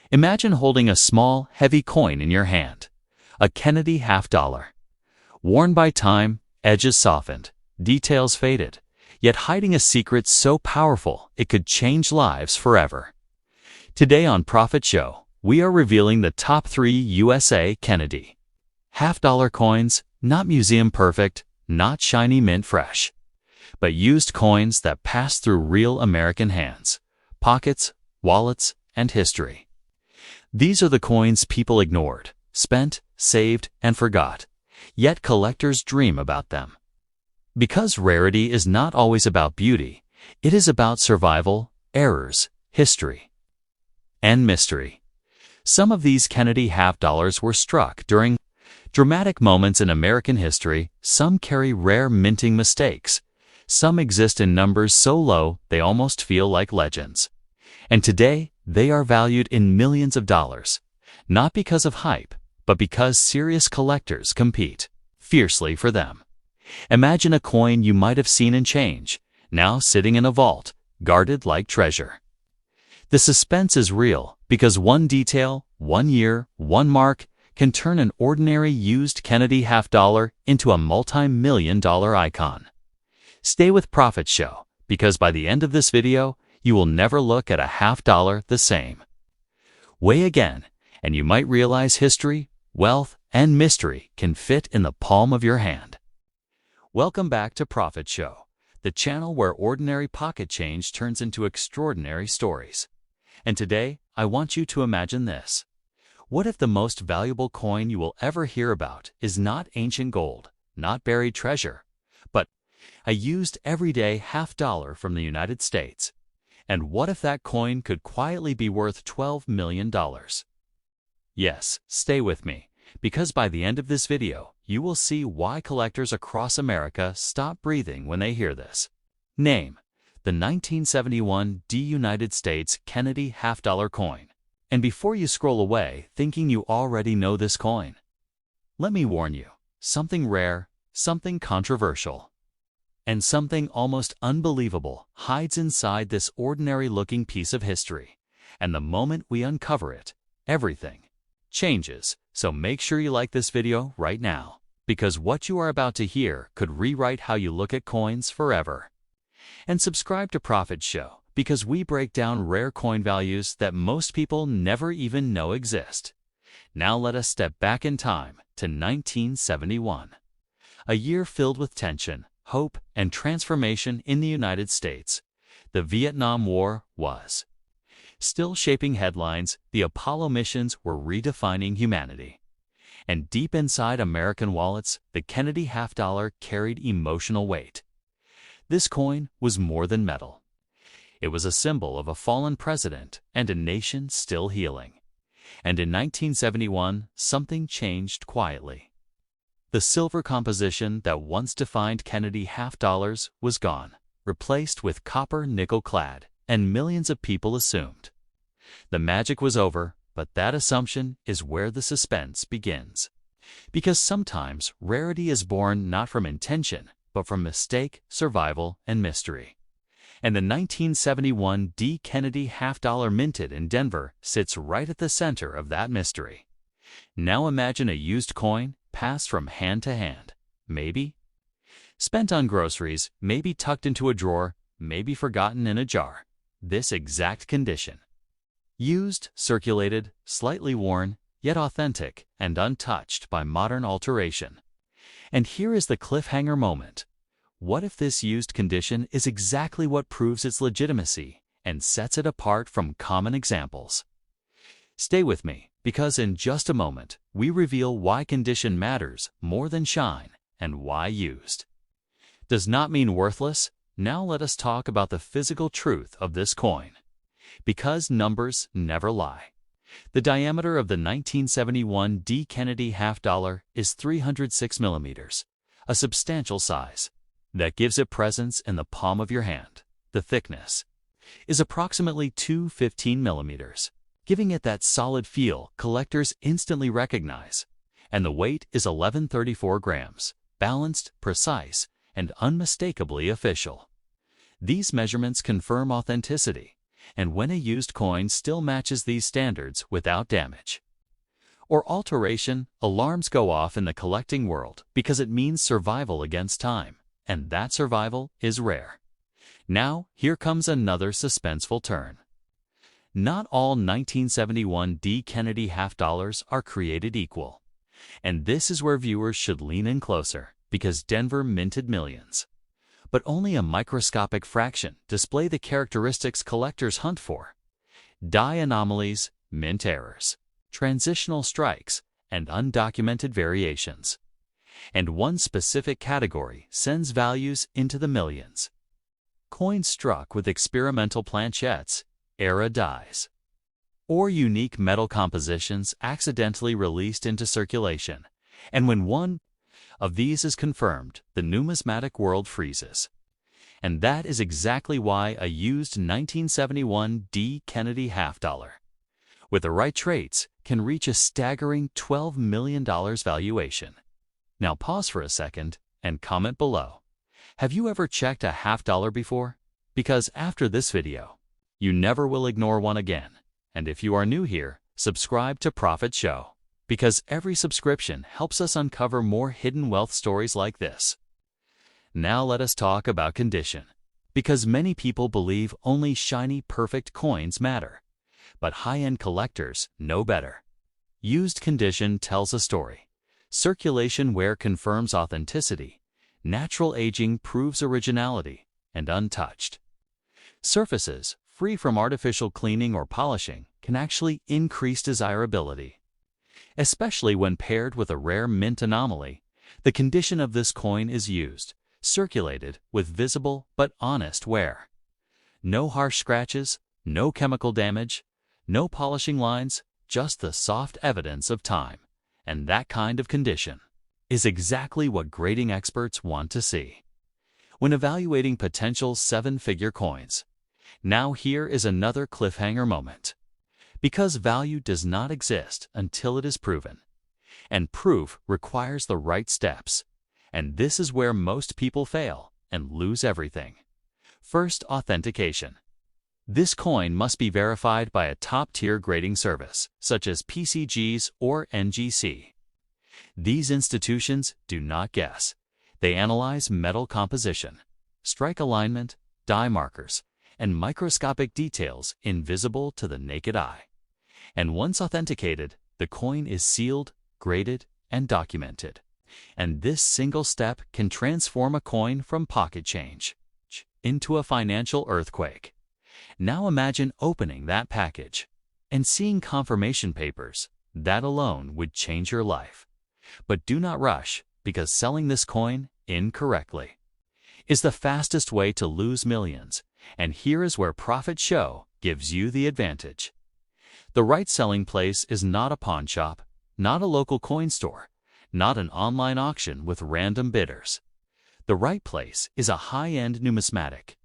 Imagine holding a small, heavy coin in your hand, a Kennedy half-dollar. Worn by time, edges softened, details faded, yet hiding a secret so powerful it could change lives forever. Today on Profit Show, we are revealing the top 3 USA Kennedy half-dollar coins, not museum perfect, not shiny mint fresh, but used coins that pass through real American hands, pockets, wallets, and history. These are the coins people ignored, spent, saved, and forgot, yet collectors dream about them. Because rarity is not always about beauty, it is about survival, errors, history, and mystery. Some of these Kennedy half-dollars were struck during dramatic moments in American history. Some carry rare minting mistakes. Some exist in numbers so low they almost feel like legends. And today, they are valued in millions of dollars, not because of hype, but because serious collectors compete fiercely for them. Imagine a coin you might have seen in change, now sitting in a vault, guarded like treasure. The suspense is real because one detail, one year, one mark can turn an ordinary used Kennedy half-dollar into a multi-million-dollar icon. Stay with Profit Show, because by the end of this video, you will never look at a half-dollar the same. Weigh again, and you might realize history, wealth, and mystery can fit in the palm of your hand. Welcome back to Profit Show, the channel where ordinary pocket change turns into extraordinary stories. And today, I want you to imagine this. What if the most valuable coin you will ever hear about is not ancient gold, not buried treasure, but a used everyday half-dollar from the United States? And what if that coin could quietly be worth $12 million? Yes, stay with me, because by the end of this video, you will see why collectors across America stop breathing when they hear this. Name: the 1971 United States Kennedy half-dollar coin. And before you scroll away thinking you already know this coin, let me warn you, something rare, something controversial, and something almost unbelievable hides inside this ordinary-looking piece of history. And the moment we uncover it, everything changes. So make sure you like this video right now, because what you are about to hear could rewrite how you look at coins forever. And subscribe to Profit Show, because we break down rare coin values that most people never even know exist. Now let us step back in time to 1971, a year filled with tension, hope, and transformation in the United States. The Vietnam War was still shaping headlines, the Apollo missions were redefining humanity. And deep inside American wallets, the Kennedy half-dollar carried emotional weight. This coin was more than metal. It was a symbol of a fallen president and a nation still healing. And in 1971, something changed quietly. The silver composition that once defined Kennedy half-dollars was gone, replaced with copper nickel-clad, and millions of people assumed the magic was over, but that assumption is where the suspense begins. Because sometimes rarity is born not from intention, but from mistake, survival, and mystery. And the 1971 Kennedy half-dollar minted in Denver sits right at the center of that mystery. Now imagine a used coin passed from hand to hand, maybe spent on groceries, maybe tucked into a drawer, maybe forgotten in a jar. This exact condition. Used, circulated, slightly worn, yet authentic and untouched by modern alteration. And here is the cliffhanger moment. What if this used condition is exactly what proves its legitimacy and sets it apart from common examples? Stay with me, because in just a moment, we reveal why condition matters more than shine and why used does not mean worthless. Now let us talk about the physical truth of this coin. Because numbers never lie. The diameter of the 1971 Kennedy half-dollar is 306 millimeters, a substantial size. That gives it presence in the palm of your hand. The thickness is approximately 215 millimeters, giving it that solid feel collectors instantly recognize. And the weight is 1134 grams, balanced, precise, and unmistakably official. These measurements confirm authenticity, and when a used coin still matches these standards without damage or alteration, alarms go off in the collecting world because it means survival against time, and that survival is rare. Now, here comes another suspenseful turn. Not all 1971 D. Kennedy half dollars are created equal. And this is where viewers should lean in closer, because Denver minted millions. But only a microscopic fraction display the characteristics collectors hunt for: die anomalies, mint errors, transitional strikes, and undocumented variations. And one specific category sends values into the millions: coins struck with experimental planchettes, era dies, or unique metal compositions accidentally released into circulation. And when one of these is confirmed, the numismatic world freezes. And that is exactly why a used 1971 D. Kennedy half dollar, with the right traits, can reach a staggering $12 million valuation. Now pause for a second and comment below. Have you ever checked a half dollar before? Because after this video, you never will ignore one again. And if you are new here, subscribe to Profit Show, because every subscription helps us uncover more hidden wealth stories like this. Now let us talk about condition, because many people believe only shiny, perfect coins matter. But high-end collectors know better. Used condition tells a story. Circulation wear confirms authenticity. Natural aging proves originality, and untouched surfaces, free from artificial cleaning or polishing, can actually increase desirability. Especially when paired with a rare mint anomaly, the condition of this coin is used, circulated with visible but honest wear. No harsh scratches, no chemical damage, no polishing lines, just the soft evidence of time. And that kind of condition is exactly what grading experts want to see when evaluating potential seven-figure coins. Now here is another cliffhanger moment. Because value does not exist until it is proven. And proof requires the right steps. And this is where most people fail and lose everything. First, authentication. This coin must be verified by a top-tier grading service, such as PCGs or NGC. These institutions do not guess. They analyze metal composition, strike alignment, die markers, and microscopic details invisible to the naked eye. And once authenticated, the coin is sealed, graded, and documented. And this single step can transform a coin from pocket change into a financial earthquake. Now imagine opening that package and seeing confirmation papers. That alone would change your life. But do not rush, because selling this coin incorrectly is the fastest way to lose millions. And here is where Profit Show gives you the advantage. The right selling place is not a pawn shop, not a local coin store, not an online auction with random bidders. The right place is a high-end numismatic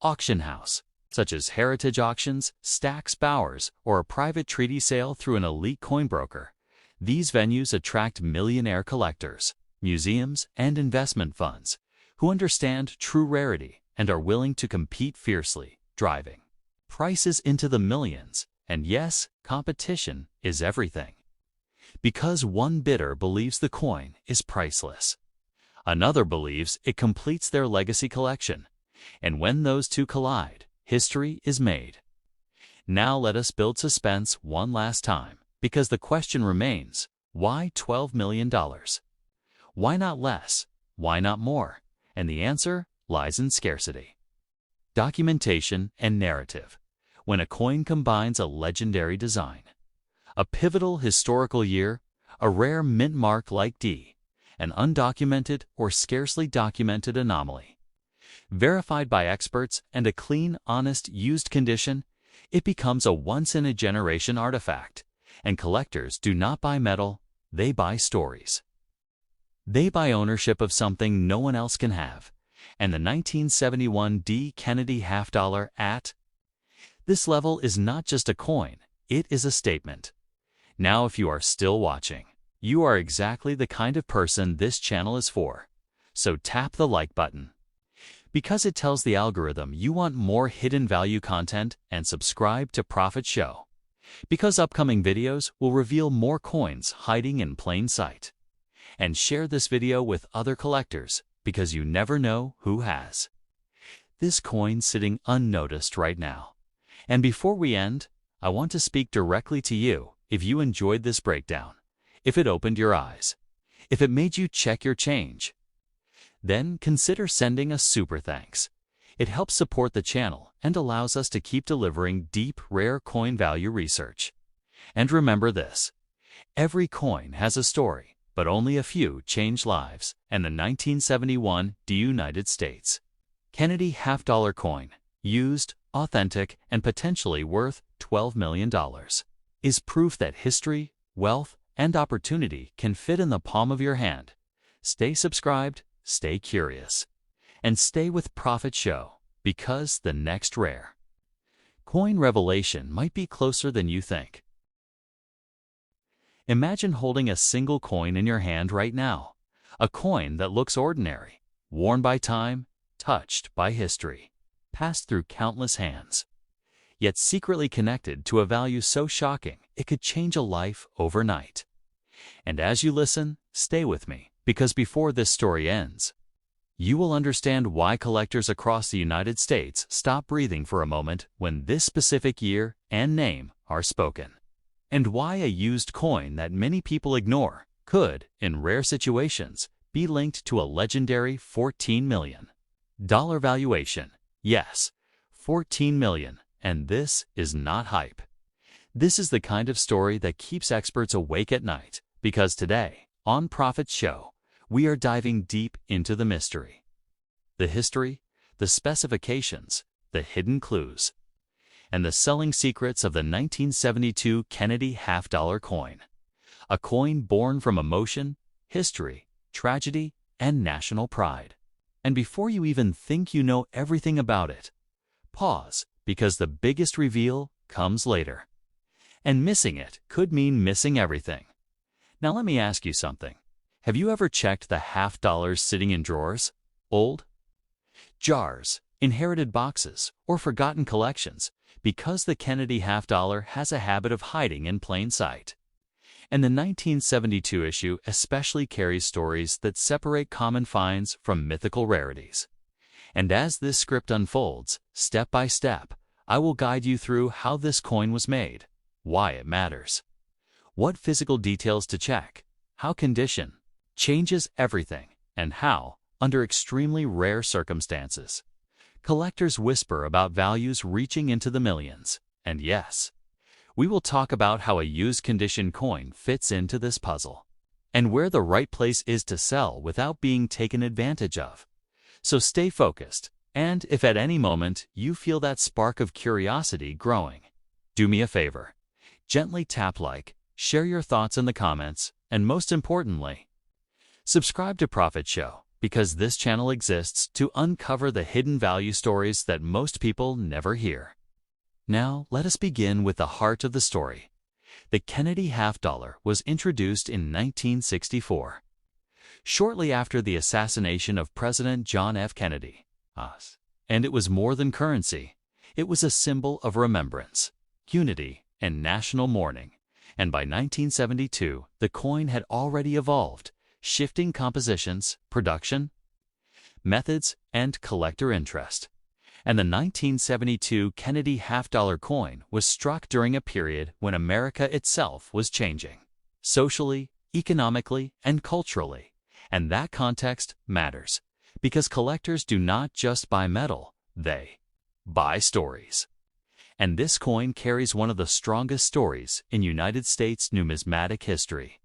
auction house, such as Heritage Auctions, Stack's Bowers, or a private treaty sale through an elite coinbroker. These venues attract millionaire collectors, museums, and investment funds who understand true rarity and are willing to compete fiercely, driving prices into the millions. And yes, competition is everything. Because one bidder believes the coin is priceless. Another believes it completes their legacy collection. And when those two collide, history is made. Now let us build suspense one last time, because the question remains, why $12 million? Why not less? Why not more? And the answer lies in scarcity, documentation, and narrative. When a coin combines a legendary design, a pivotal historical year, a rare mint mark like D, an undocumented or scarcely documented anomaly, verified by experts, and a clean, honest, used condition, it becomes a once-in-a-generation artifact. And collectors do not buy metal, they buy stories. They buy ownership of something no one else can have. And the 1971 D. Kennedy half dollar at this level is not just a coin, it is a statement. Now if you are still watching, you are exactly the kind of person this channel is for. So tap the like button. Because it tells the algorithm you want more hidden value content, and subscribe to Profit Show. Because upcoming videos will reveal more coins hiding in plain sight. And share this video with other collectors, because you never know who has this coin sitting unnoticed right now. And before we end, I want to speak directly to you. If you enjoyed this breakdown, if it opened your eyes, if it made you check your change, then consider sending a super thanks. It helps support the channel and allows us to keep delivering deep, rare coin value research. And remember this: every coin has a story, but only a few change lives. And the 1971 United States Kennedy half-dollar coin, used, authentic, and potentially worth $12 million, is proof that history, wealth, and opportunity can fit in the palm of your hand. Stay subscribed, stay curious, and stay with Profit Show, because the next rare coin revelation might be closer than you think. Imagine holding a single coin in your hand right now, a coin that looks ordinary, worn by time, touched by history, passed through countless hands, yet secretly connected to a value so shocking it could change a life overnight. And as you listen, stay with me, because before this story ends, you will understand why collectors across the United States stop breathing for a moment when this specific year and name are spoken, and why a used coin that many people ignore could, in rare situations, be linked to a legendary $14 million valuation. Yes, $14 million, and this is not hype. This is the kind of story that keeps experts awake at night, because today, on Profit Show, we are diving deep into the mystery, the history, the specifications, the hidden clues, and the selling secrets of the 1972 Kennedy half-dollar coin, a coin born from emotion, history, tragedy, and national pride. And before you even think you know everything about it, pause, because the biggest reveal comes later. And missing it could mean missing everything. Now let me ask you something. Have you ever checked the half-dollars sitting in drawers, old jars, inherited boxes, or forgotten collections, because the Kennedy half-dollar has a habit of hiding in plain sight? And the 1972 issue especially carries stories that separate common finds from mythical rarities. And as this script unfolds, step by step, I will guide you through how this coin was made, why it matters, what physical details to check, how condition changes everything, and how, under extremely rare circumstances, collectors whisper about values reaching into the millions. And yes, we will talk about how a used condition coin fits into this puzzle, and where the right place is to sell without being taken advantage of. So stay focused, and if at any moment you feel that spark of curiosity growing, do me a favor. Gently tap like, share your thoughts in the comments, and most importantly, subscribe to Profit Show, because this channel exists to uncover the hidden value stories that most people never hear. Now, let us begin with the heart of the story. The Kennedy half-dollar was introduced in 1964, shortly after the assassination of President John F. Kennedy. And it was more than currency. It was a symbol of remembrance, unity, and national mourning. And by 1972, the coin had already evolved, shifting compositions, production methods, and collector interest. And the 1972 Kennedy half-dollar coin was struck during a period when America itself was changing, socially, economically, and culturally. And that context matters, because collectors do not just buy metal, they buy stories. And this coin carries one of the strongest stories in United States numismatic history.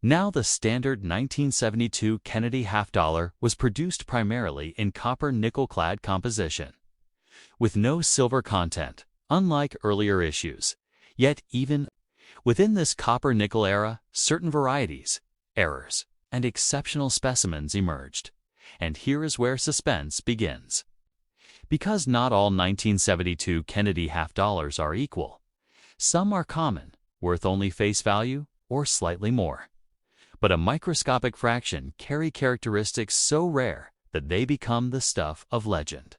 Now, the standard 1972 Kennedy half-dollar was produced primarily in copper nickel-clad composition, with no silver content, unlike earlier issues. Yet even within this copper-nickel era, certain varieties, errors, and exceptional specimens emerged. And here is where suspense begins. Because not all 1972 Kennedy half-dollars are equal. Some are common, worth only face value, or slightly more. But a microscopic fraction carry characteristics so rare that they become the stuff of legend.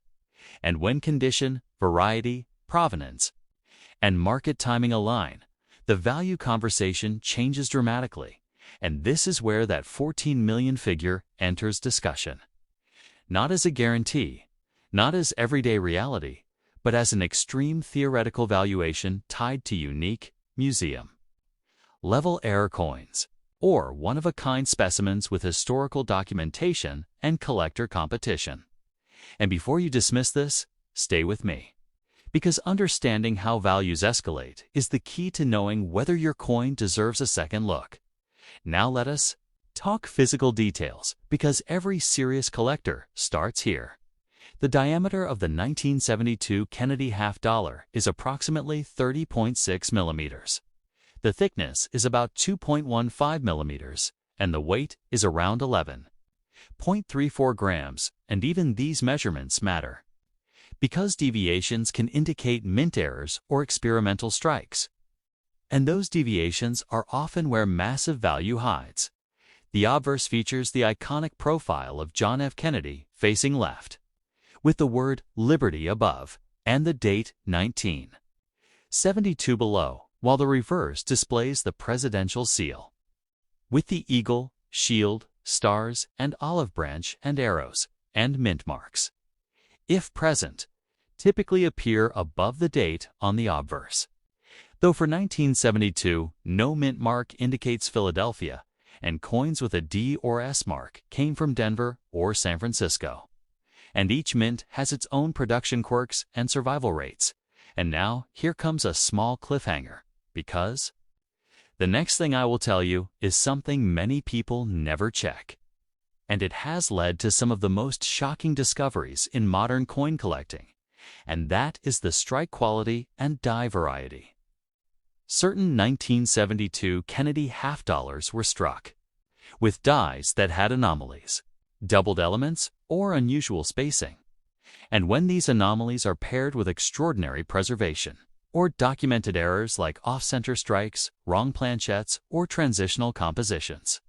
And when condition, variety, provenance, and market timing align, the value conversation changes dramatically. And this is where that 14 million figure enters discussion. Not as a guarantee, not as everyday reality, but as an extreme theoretical valuation tied to unique museum level error coins, or one-of-a-kind specimens with historical documentation and collector competition. And before you dismiss this, stay with me, because understanding how values escalate is the key to knowing whether your coin deserves a second look. Now let us talk physical details, because every serious collector starts here. The diameter of the 1972 Kennedy half dollar is approximately 30.6 millimeters. The thickness is about 2.15 millimeters, and the weight is around 11.34 grams, and even these measurements matter, because deviations can indicate mint errors or experimental strikes. And those deviations are often where massive value hides. The obverse features the iconic profile of John F. Kennedy facing left, with the word Liberty above and the date 1972 below, while the reverse displays the presidential seal, with the eagle, shield, stars, and olive branch and arrows, and mint marks, if present, typically appear above the date on the obverse. Though for 1972, no mint mark indicates Philadelphia, and coins with a D or S mark came from Denver or San Francisco. And each mint has its own production quirks and survival rates. And now, here comes a small cliffhanger, because the next thing I will tell you is something many people never check. And it has led to some of the most shocking discoveries in modern coin collecting, and that is the strike quality and die variety. Certain 1972 Kennedy half dollars were struck with dies that had anomalies, doubled elements, or unusual spacing. And when these anomalies are paired with extraordinary preservation, or documented errors like off-center strikes, wrong planchettes, or transitional compositions,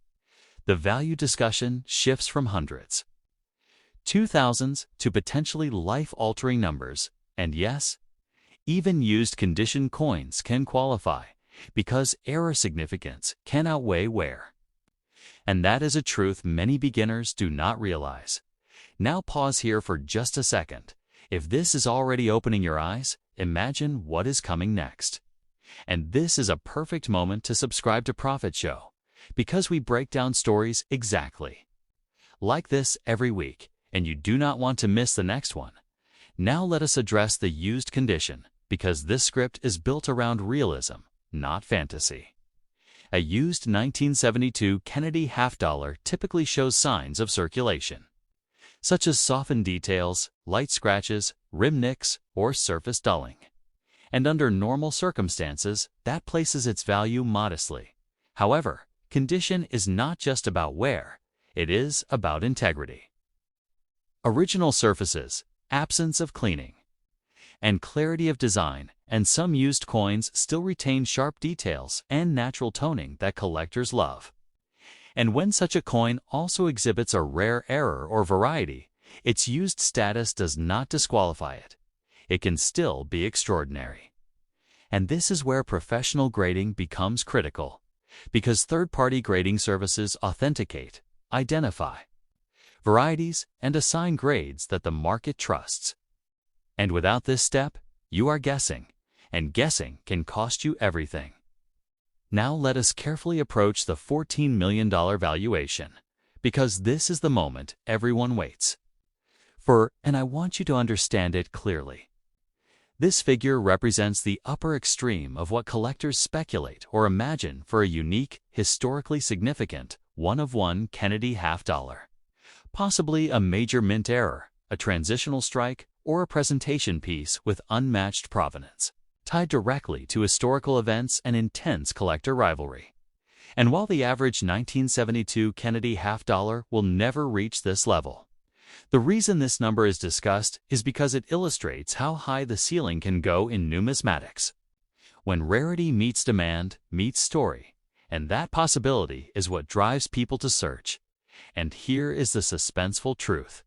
the value discussion shifts from hundreds to thousands to potentially life-altering numbers. And yes, even used condition coins can qualify, because error significance can outweigh wear. And that is a truth many beginners do not realize. Now pause here for just a second. If this is already opening your eyes, imagine what is coming next. And this is a perfect moment to subscribe to Profit Show, because we break down stories exactly like this every week, and you do not want to miss the next one. Now let us address the used condition, because this script is built around realism, not fantasy. A used 1972 Kennedy half dollar typically shows signs of circulation, such as softened details, light scratches, rim nicks, or surface dulling. And under normal circumstances, that places its value modestly. However, condition is not just about wear, it is about integrity. Original surfaces, absence of cleaning, and clarity of design, and some used coins still retain sharp details and natural toning that collectors love. And when such a coin also exhibits a rare error or variety, its used status does not disqualify it. It can still be extraordinary. And this is where professional grading becomes critical, because third-party grading services authenticate, identify varieties, and assign grades that the market trusts. And without this step, you are guessing, and guessing can cost you everything. Now let us carefully approach the $14 million valuation, because this is the moment everyone waits for, and I want you to understand it clearly. This figure represents the upper extreme of what collectors speculate or imagine for a unique, historically significant, one-of-one Kennedy half dollar. Possibly a major mint error, a transitional strike, or a presentation piece with unmatched provenance, tied directly to historical events and intense collector rivalry. And while the average 1972 Kennedy half dollar will never reach this level, the reason this number is discussed is because it illustrates how high the ceiling can go in numismatics, when rarity meets demand meets story, and that possibility is what drives people to search. And here is the suspenseful truth.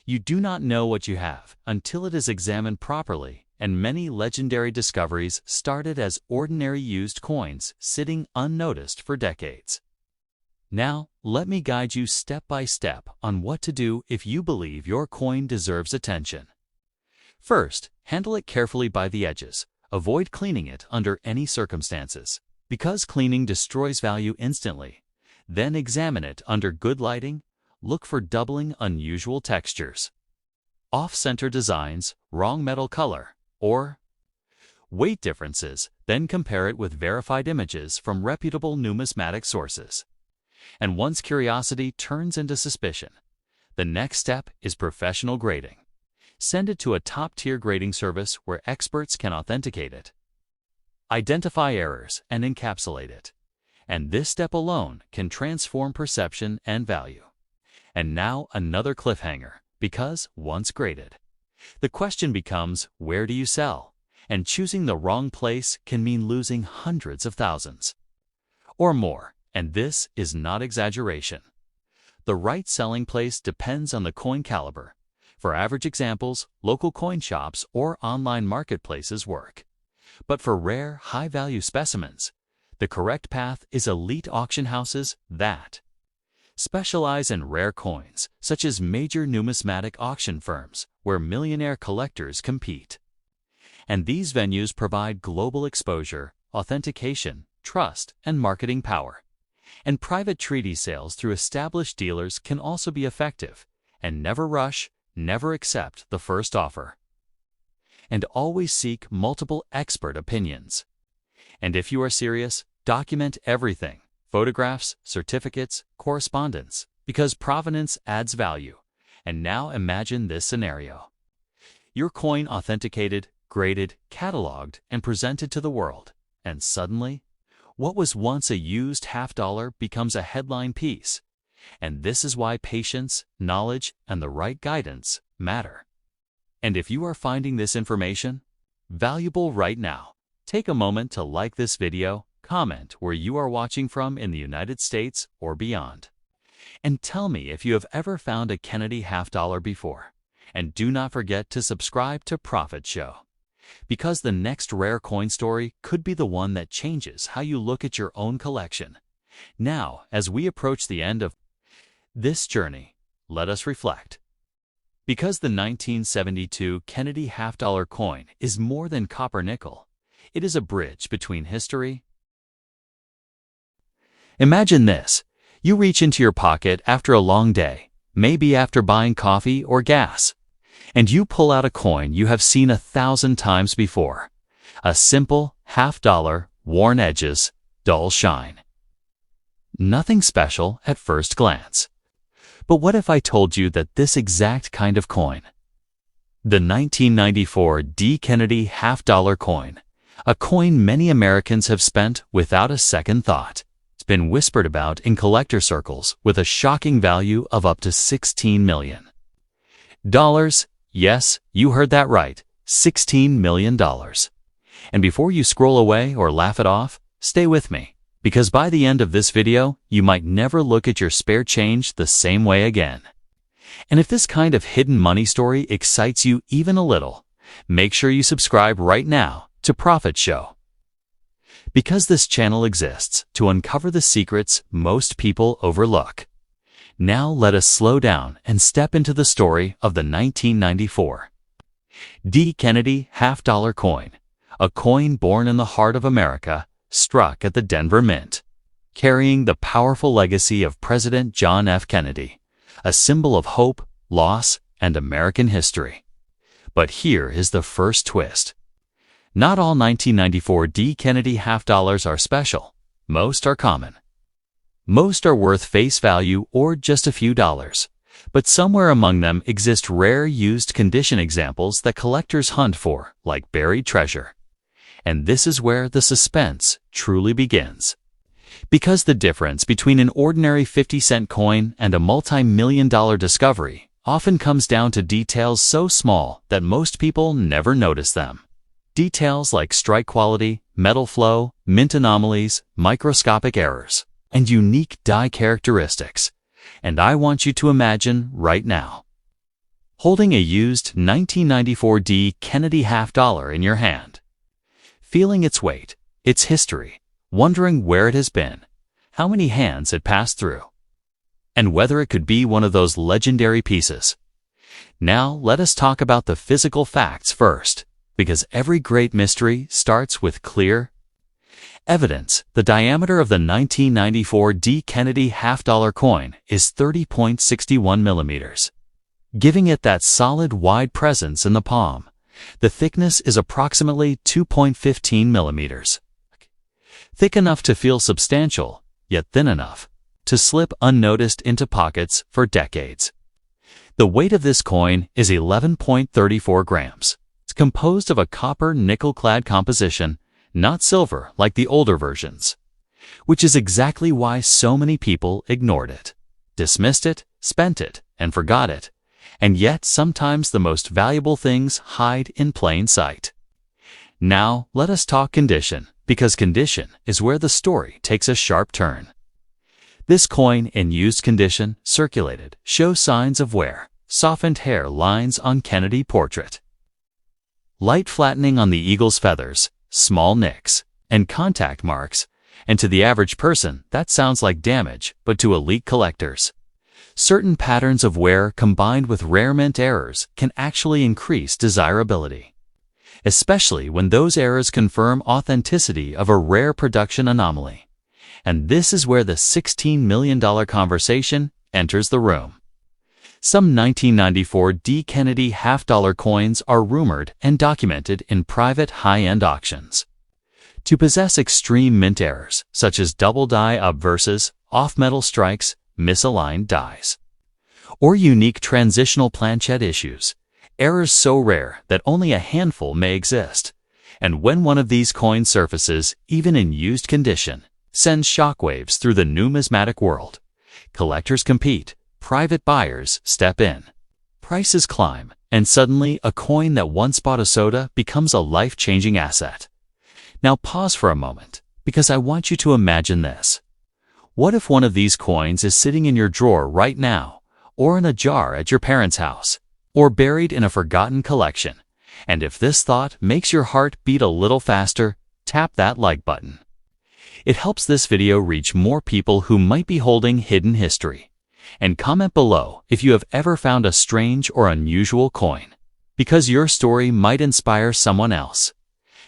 You do not know what you have until it is examined properly, and many legendary discoveries started as ordinary used coins sitting unnoticed for decades. Now, let me guide you step by step on what to do if you believe your coin deserves attention. First, handle it carefully by the edges. Avoid cleaning it under any circumstances, because cleaning destroys value instantly. Then examine it under good lighting. Look for doubling, unusual textures, off-center designs, wrong metal color, or weight differences. Then compare it with verified images from reputable numismatic sources. And once curiosity turns into suspicion, the next step is professional grading. Send it to a top-tier grading service where experts can authenticate it, identify errors, and encapsulate it. And this step alone can transform perception and value. And now another cliffhanger, because once graded, the question becomes, where do you sell? And choosing the wrong place can mean losing hundreds of thousands or more. And this is not exaggeration. The right selling place depends on the coin caliber. For average examples, local coin shops or online marketplaces work. But for rare, high-value specimens, the correct path is elite auction houses that specialize in rare coins, such as major numismatic auction firms where millionaire collectors compete. And these venues provide global exposure, authentication, trust, and marketing power. And private treaty sales through established dealers can also be effective. And never rush, never accept the first offer. And always seek multiple expert opinions. And if you are serious, document everything: photographs, certificates, correspondence, because provenance adds value. And now imagine this scenario: your coin authenticated, graded, cataloged, and presented to the world. And suddenly, what was once a used $50 becomes a headline piece. And this is why patience, knowledge, and the right guidance matter. And if you are finding this information valuable right now, take a moment to like this video, comment where you are watching from in the United States or beyond, and tell me if you have ever found a Kennedy $50 before. And do not forget to subscribe to Profit Show, because the next rare coin story could be the one that changes how you look at your own collection. Now, as we approach the end of this journey, let us reflect. Because the 1972 Kennedy $50 coin is more than copper nickel, it is a bridge between history. Imagine this: you reach into your pocket after a long day, maybe after buying coffee or gas, and you pull out a coin you have seen 1,000 times before. A simple $50, worn edges, dull shine. Nothing special at first glance. But what if I told you that this exact kind of coin, the 1994 D. Kennedy $50 coin, a coin many Americans have spent without a second thought, it's been whispered about in collector circles with a shocking value of up to $16 million. Yes, you heard that right, $16 million. And before you scroll away or laugh it off, stay with me, because by the end of this video, you might never look at your spare change the same way again. And if this kind of hidden money story excites you even a little, make sure you subscribe right now to Profit Show. Because this channel exists to uncover the secrets most people overlook. Now let us slow down and step into the story of the 1994 D. Kennedy $50 coin, a coin born in the heart of America, struck at the Denver Mint, carrying the powerful legacy of President John F. Kennedy, a symbol of hope, loss, and American history. But here is the first twist. Not all 1994 D. Kennedy $50 are special. Most are common. Most are worth face value or just a few dollars. But somewhere among them exist rare used condition examples that collectors hunt for, like buried treasure. And this is where the suspense truly begins. Because the difference between an ordinary 50-cent coin and a multi-million-dollar discovery often comes down to details so small that most people never notice them. Details like strike quality, metal flow, mint anomalies, microscopic errors, and unique die characteristics. And I want you to imagine right now, holding a used 1994 Kennedy half dollar in your hand. Feeling its weight, its history, wondering where it has been, how many hands it passed through, and whether it could be one of those legendary pieces. Now let us talk about the physical facts first, because every great mystery starts with clear evidence. The diameter of the 1994 Kennedy half-dollar coin is 30.61 millimeters, giving it that solid, wide presence in the palm. The thickness is approximately 2.15 millimeters. Thick enough to feel substantial, yet thin enough to slip unnoticed into pockets for decades. The weight of this coin is 11.34 grams. It's composed of a copper nickel-clad composition, not silver like the older versions, which is exactly why so many people ignored it, dismissed it, spent it, and forgot it. And yet sometimes the most valuable things hide in plain sight. Now let us talk condition, because condition is where the story takes a sharp turn. This coin in used condition, circulated, shows signs of wear, softened hair lines on Kennedy portrait, light flattening on the eagle's feathers, small nicks, and contact marks, and to the average person that sounds like damage, but to elite collectors, certain patterns of wear combined with rare mint errors can actually increase desirability, especially when those errors confirm authenticity of a rare production anomaly. And this is where the $16 million conversation enters the room. Some 1994 Kennedy half-dollar coins are rumored and documented in private high-end auctions to possess extreme mint errors, such as double die obverses, off-metal strikes, misaligned dies, or unique transitional planchette issues, errors so rare that only a handful may exist. And when one of these coins surfaces, even in used condition, sends shockwaves through the numismatic world. Collectors compete, private buyers step in, prices climb, and suddenly a coin that once bought a soda becomes a life-changing asset. Now pause for a moment, because I want you to imagine this. What if one of these coins is sitting in your drawer right now, or in a jar at your parents' house, or buried in a forgotten collection? And if this thought makes your heart beat a little faster, tap that like button. It helps this video reach more people who might be holding hidden history. And comment below if you have ever found a strange or unusual coin, because your story might inspire someone else.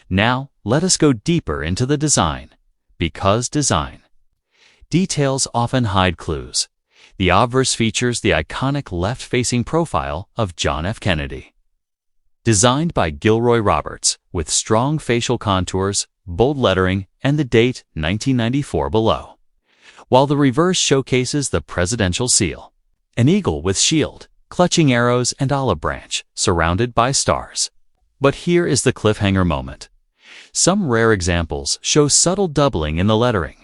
Now, let us go deeper into the design, because design details often hide clues. The obverse features the iconic left-facing profile of John F. Kennedy, designed by Gilroy Roberts, with strong facial contours, bold lettering, and the date 1994 below, while the reverse showcases the presidential seal, an eagle with shield, clutching arrows and olive branch, surrounded by stars. But here is the cliffhanger moment. Some rare examples show subtle doubling in the lettering,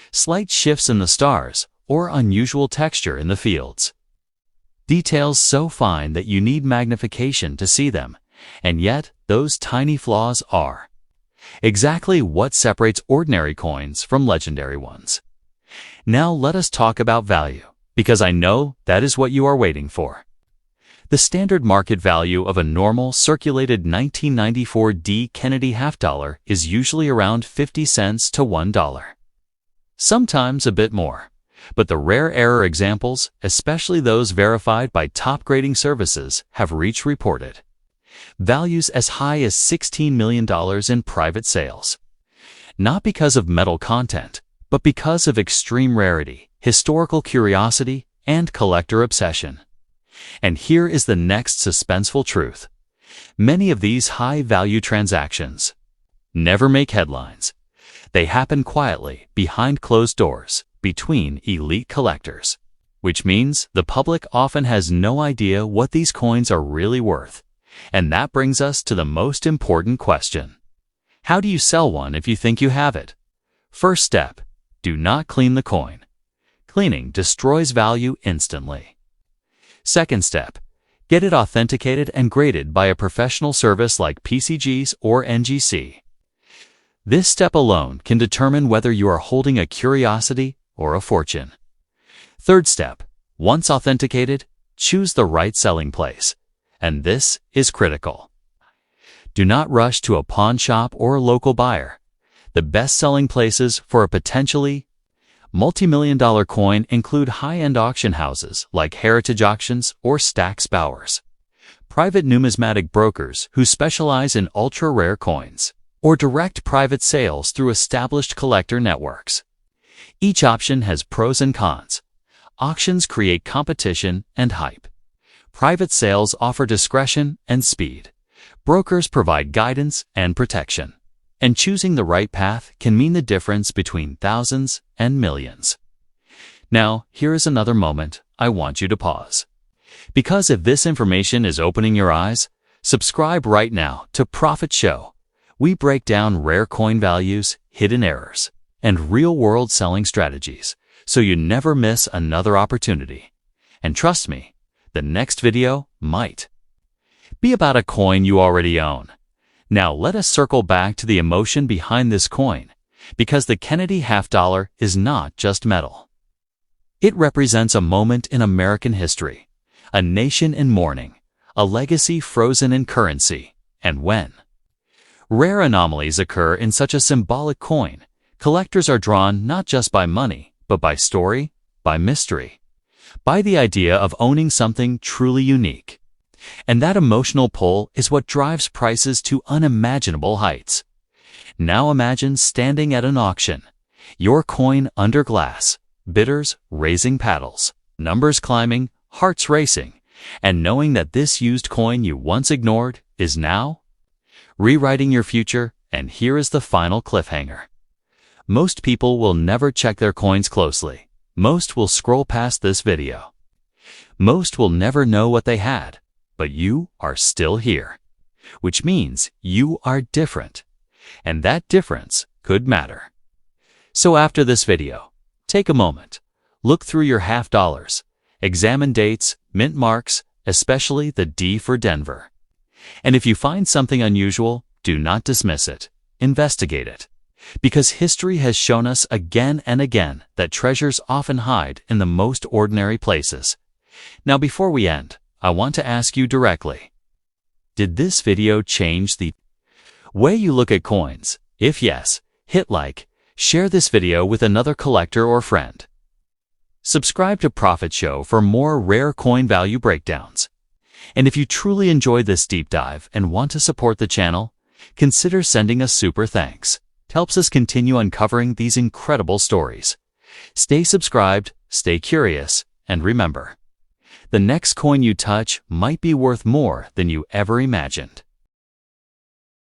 slight shifts in the stars, or unusual texture in the fields. Details so fine that you need magnification to see them, and yet those tiny flaws are exactly what separates ordinary coins from legendary ones. Now let us talk about value, because I know that is what you are waiting for. The standard market value of a normal circulated 1994 Kennedy half-dollar is usually around 50 cents to $1. Sometimes a bit more, but the rare error examples, especially those verified by top grading services, have reached reported values as high as $16 million in private sales. Not because of metal content, but because of extreme rarity, historical curiosity, and collector obsession. And here is the next suspenseful truth. Many of these high-value transactions never make headlines. They happen quietly, behind closed doors, between elite collectors, which means the public often has no idea what these coins are really worth. And that brings us to the most important question. How do you sell one if you think you have it? First step, do not clean the coin. Cleaning destroys value instantly. Second step, get it authenticated and graded by a professional service like PCGs or NGC. This step alone can determine whether you are holding a curiosity or a fortune. Third step, once authenticated, choose the right selling place. And this is critical. Do not rush to a pawn shop or a local buyer. The best-selling places for a potentially multi-million-dollar coin include high-end auction houses like Heritage Auctions or Stack's Bowers, private numismatic brokers who specialize in ultra-rare coins, or direct private sales through established collector networks. Each option has pros and cons. Auctions create competition and hype. Private sales offer discretion and speed. Brokers provide guidance and protection. And choosing the right path can mean the difference between thousands and millions. Now, here is another moment I want you to pause. Because if this information is opening your eyes, subscribe right now to Profit Show. We break down rare coin values, hidden errors, and real-world selling strategies, so you never miss another opportunity. And trust me, the next video might be about a coin you already own. Now let us circle back to the emotion behind this coin, because the Kennedy $50 is not just metal. It represents a moment in American history, a nation in mourning, a legacy frozen in currency, and when rare anomalies occur in such a symbolic coin, collectors are drawn not just by money, but by story, by mystery, by the idea of owning something truly unique. And that emotional pull is what drives prices to unimaginable heights. Now imagine standing at an auction, your coin under glass, bidders raising paddles, numbers climbing, hearts racing, and knowing that this used coin you once ignored is now rewriting your future. And here is the final cliffhanger. Most people will never check their coins closely. Most will scroll past this video. Most will never know what they had. But you are still here, which means you are different, and that difference could matter. So after this video, take a moment, look through your $50, examine dates, mint marks, especially the D for Denver. And if you find something unusual, do not dismiss it, investigate it, because history has shown us again and again that treasures often hide in the most ordinary places. Now before we end, I want to ask you directly, did this video change the way you look at coins? If yes, hit like, share this video with another collector or friend. Subscribe to Profit Show for more rare coin value breakdowns. And if you truly enjoyed this deep dive and want to support the channel, consider sending a super thanks. It helps us continue uncovering these incredible stories. Stay subscribed, stay curious, and remember, the next coin you touch might be worth more than you ever imagined.